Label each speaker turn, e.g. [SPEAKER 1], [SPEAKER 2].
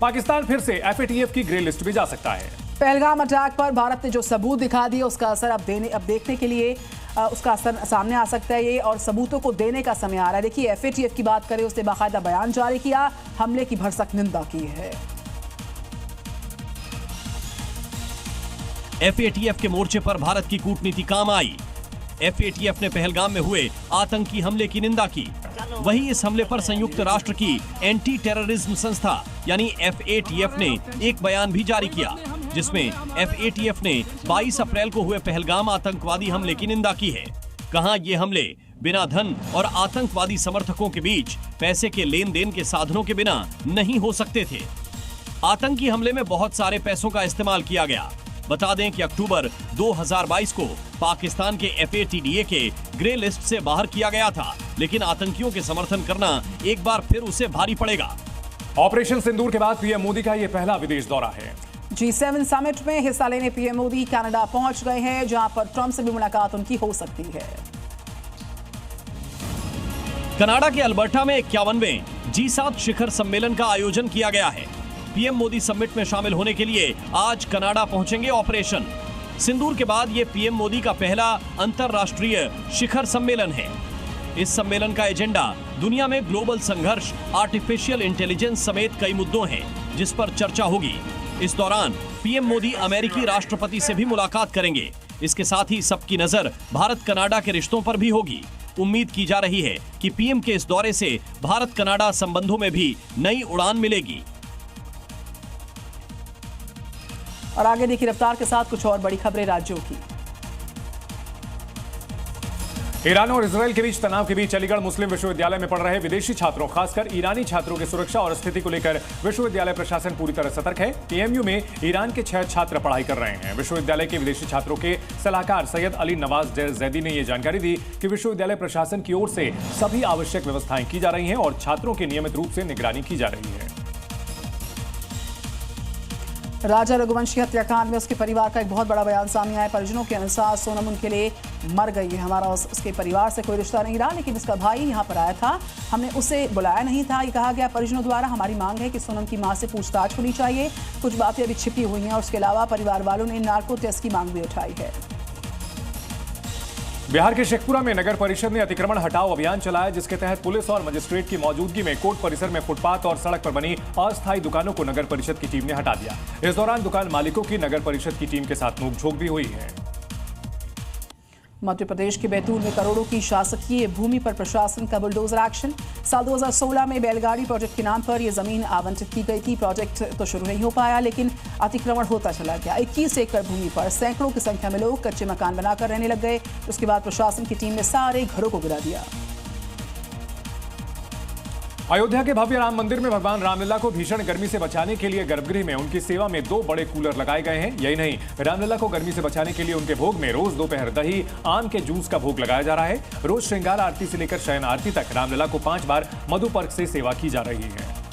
[SPEAKER 1] पाकिस्तान फिर से FATF की ग्रे लिस्ट में जा सकता है।
[SPEAKER 2] पहलगाम अटैक पर भारत ने जो सबूत दिखा दिए उसका असर अब देखने के लिए उसका असर सामने आ सकता है ये, और सबूतों को देने का समय आ रहा है। देखिए FATF की बात करें, उसने बाकायदा बयान जारी किया, हमले की भरसक निंदा की है।
[SPEAKER 3] FATF के मोर्चे पर भारत की कूटनीति काम आई। FATF ने पहलगाम में हुए आतंकी हमले की निंदा की। वहीं इस हमले पर संयुक्त राष्ट्र की एंटी टेररिज्म संस्था यानी FATF ने एक बयान भी जारी किया, जिसमें FATF ने 22 अप्रैल को हुए पहलगाम आतंकवादी हमले की निंदा की है। कहा ये हमले बिना धन और आतंकवादी समर्थकों के बीच पैसे के लेन देन के साधनों के बिना नहीं हो सकते थे। आतंकी हमले में बहुत सारे पैसों का इस्तेमाल किया गया। बता दें कि अक्टूबर 2022 को पाकिस्तान के FATDA के ग्रे लिस्ट से बाहर किया गया था, लेकिन आतंकियों के समर्थन करना एक बार फिर उसे भारी पड़ेगा।
[SPEAKER 1] ऑपरेशन सिंदूर के बाद PM मोदी का ये पहला विदेश दौरा है।
[SPEAKER 2] G7 समिट में हिस्सा लेने PM मोदी कनाडा पहुंच गए हैं, जहां पर ट्रंप से भी मुलाकात उनकी हो सकती है।
[SPEAKER 3] कनाडा के अल्बर्टा में 51वें G7 शिखर सम्मेलन का आयोजन किया गया है। PM मोदी समिट में शामिल होने के लिए आज कनाडा पहुंचेंगे। ऑपरेशन सिंदूर के बाद ये PM मोदी का पहला अंतरराष्ट्रीय शिखर सम्मेलन है। इस सम्मेलन का एजेंडा दुनिया में ग्लोबल संघर्ष, आर्टिफिशियल इंटेलिजेंस समेत कई मुद्दों हैं, जिस पर चर्चा होगी। इस दौरान PM मोदी अमेरिकी राष्ट्रपति से भी मुलाकात करेंगे। इसके साथ ही सबकी नजर भारत कनाडा के रिश्तों पर भी होगी। उम्मीद की जा रही है कि PM के इस दौरे से भारत कनाडा संबंधों में भी नई उड़ान मिलेगी।
[SPEAKER 2] और आगे देखिए रफ्तार के साथ कुछ और बड़ी खबरें राज्यों की।
[SPEAKER 1] ईरान और इजरायल के बीच तनाव के बीच अलीगढ़ मुस्लिम विश्वविद्यालय में पढ़ रहे विदेशी छात्रों, खासकर ईरानी छात्रों की सुरक्षा और स्थिति को लेकर विश्वविद्यालय प्रशासन पूरी तरह सतर्क है। PMU में ईरान के 6 छात्र पढ़ाई कर रहे हैं। विश्वविद्यालय के विदेशी छात्रों के सलाहकार सैयद अली नवाज जैदी ने यह जानकारी दी कि विश्वविद्यालय प्रशासन की ओर से सभी आवश्यक व्यवस्थाएं की जा रही हैं और छात्रों की नियमित रूप से निगरानी की जा रही है।
[SPEAKER 2] राजा रघुवंशी हत्याकांड में उसके परिवार का एक बहुत बड़ा बयान सामने आया। परिजनों के अनुसार सोनम उनके लिए मर गई है। हमारा उसके परिवार से कोई रिश्ता नहीं रहा, लेकिन उसका भाई यहाँ पर आया था, हमने उसे बुलाया नहीं था, ये कहा गया परिजनों द्वारा। हमारी मांग है कि सोनम की मां से पूछताछ होनी चाहिए। कुछ बातें अभी छिपी हुई हैं और उसके अलावा परिवार वालों ने नार्को टेस्ट की मांग भी उठाई है।
[SPEAKER 1] बिहार के शेखपुरा में नगर परिषद ने अतिक्रमण हटाओ अभियान चलाया, जिसके तहत पुलिस और मजिस्ट्रेट की मौजूदगी में कोर्ट परिसर में फुटपाथ और सड़क पर बनी अस्थायी दुकानों को नगर परिषद की टीम ने हटा दिया। इस दौरान दुकान मालिकों की नगर परिषद की टीम के साथ नोकझोंक भी हुई है।
[SPEAKER 2] मध्य प्रदेश के बैतूल में करोड़ों की शासकीय भूमि पर प्रशासन का बुलडोजर एक्शन। साल 2016 में बैलगाड़ी प्रोजेक्ट के नाम पर यह जमीन आवंटित की गई थी। प्रोजेक्ट तो शुरू नहीं हो पाया, लेकिन अतिक्रमण होता चला गया। 21 एकड़ भूमि पर सैकड़ों की संख्या में लोग कच्चे मकान बनाकर रहने लग गए। उसके बाद प्रशासन की टीम ने सारे घरों को गिरा दिया।
[SPEAKER 1] अयोध्या के भव्य राम मंदिर में भगवान रामलला को भीषण गर्मी से बचाने के लिए गर्भगृह में उनकी सेवा में 2 बड़े कूलर लगाए गए हैं। यही नहीं, रामलला को गर्मी से बचाने के लिए उनके भोग में रोज दोपहर दही, आम के जूस का भोग लगाया जा रहा है। रोज श्रृंगार आरती से लेकर शयन आरती तक रामलला को 5 बार मधुपर्क से सेवा की जा रही है।